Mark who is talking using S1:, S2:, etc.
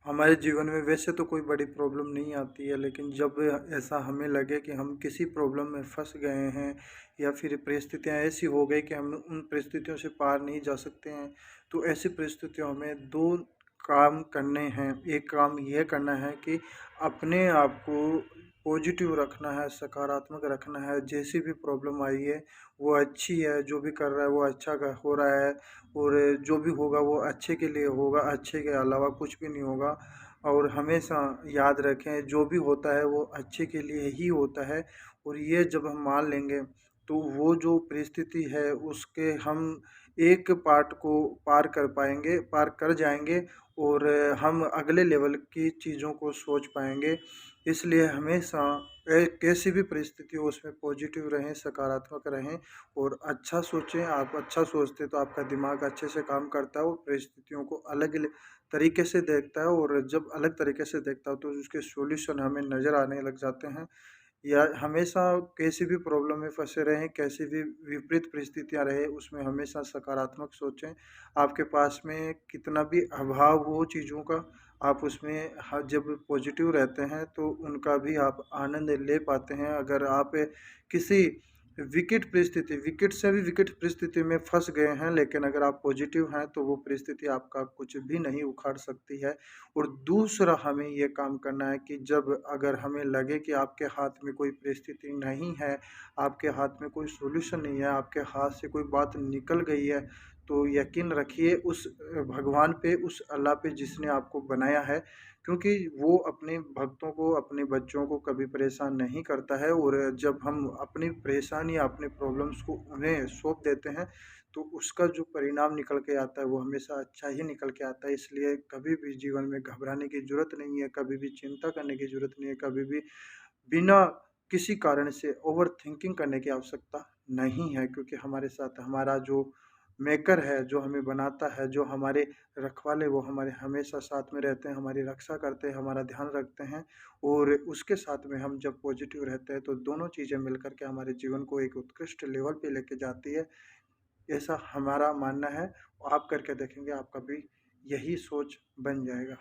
S1: हमारे जीवन में वैसे तो कोई बड़ी प्रॉब्लम नहीं आती है, लेकिन जब ऐसा हमें लगे कि हम किसी प्रॉब्लम में फँस गए हैं या फिर परिस्थितियाँ ऐसी हो गई कि हम उन परिस्थितियों से पार नहीं जा सकते हैं, तो ऐसी परिस्थितियों में 2 काम करने हैं। एक काम ये करना है कि अपने आप को पॉजिटिव रखना है, सकारात्मक रखना है। जैसी भी प्रॉब्लम आई है, वो अच्छी है, जो भी कर रहा है वो अच्छा क हो रहा है। और जो भी होगा वो अच्छे के लिए होगा, अच्छे के अलावा कुछ भी नहीं होगा। और हमेशा याद रखें, जो भी होता है वो अच्छे के लिए ही होता है। और ये जब हम मान लेंगे, तो वो जो परिस्थिति है उसके हम एक पार्ट को पार कर जाएँगे और हम अगले लेवल की चीज़ों को सोच पाएँगे। इसलिए हमेशा कैसी भी परिस्थिति हो उसमें पॉजिटिव रहें, सकारात्मक रहें और अच्छा सोचें। आप अच्छा सोचते हैं तो आपका दिमाग अच्छे से काम करता है और परिस्थितियों को अलग तरीके से देखता है, और जब अलग तरीके से देखता है तो उसके सॉल्यूशन हमें नज़र आने लग जाते हैं। या हमेशा कैसी भी प्रॉब्लम में फँसे रहें, कैसी भी विपरीत परिस्थितियाँ रहे, उसमें हमेशा सकारात्मक सोचें। आपके पास में कितना भी अभाव हो चीज़ों का, आप उसमें जब पॉजिटिव रहते हैं तो उनका भी आप आनंद ले पाते हैं। अगर आप किसी विकट से भी विकट परिस्थिति में फँस गए हैं, लेकिन अगर आप पॉजिटिव हैं तो वो परिस्थिति आपका कुछ भी नहीं उखाड़ सकती है। और दूसरा हमें ये काम करना है कि जब अगर हमें लगे कि आपके हाथ में कोई परिस्थिति नहीं है, आपके हाथ में कोई सॉल्यूशन नहीं है, आपके हाथ से कोई बात निकल गई है, तो यकीन रखिए उस भगवान पे, उस अल्लाह पे जिसने आपको बनाया है, क्योंकि वो अपने भक्तों को, अपने बच्चों को कभी परेशान नहीं करता है। और जब हम अपनी परेशानी, अपने प्रॉब्लम्स को उन्हें सौंप देते हैं, तो उसका जो परिणाम निकल के आता है वो हमेशा अच्छा ही निकल के आता है। इसलिए कभी भी जीवन में घबराने की ज़रूरत नहीं है, कभी भी चिंता करने की ज़रूरत नहीं है, कभी भी बिना किसी कारण से ओवरथिंकिंग करने की आवश्यकता नहीं है, क्योंकि हमारे साथ हमारा जो मेकर है, जो हमें बनाता है, जो हमारे रखवाले, वो हमारे हमेशा साथ में रहते हैं, हमारी रक्षा करते हैं, हमारा ध्यान रखते हैं। और उसके साथ में हम जब पॉजिटिव रहते हैं तो दोनों चीज़ें मिलकर के हमारे जीवन को एक उत्कृष्ट लेवल पे लेके जाती है। ऐसा हमारा मानना है। आप करके देखेंगे, आपका भी यही सोच बन जाएगा।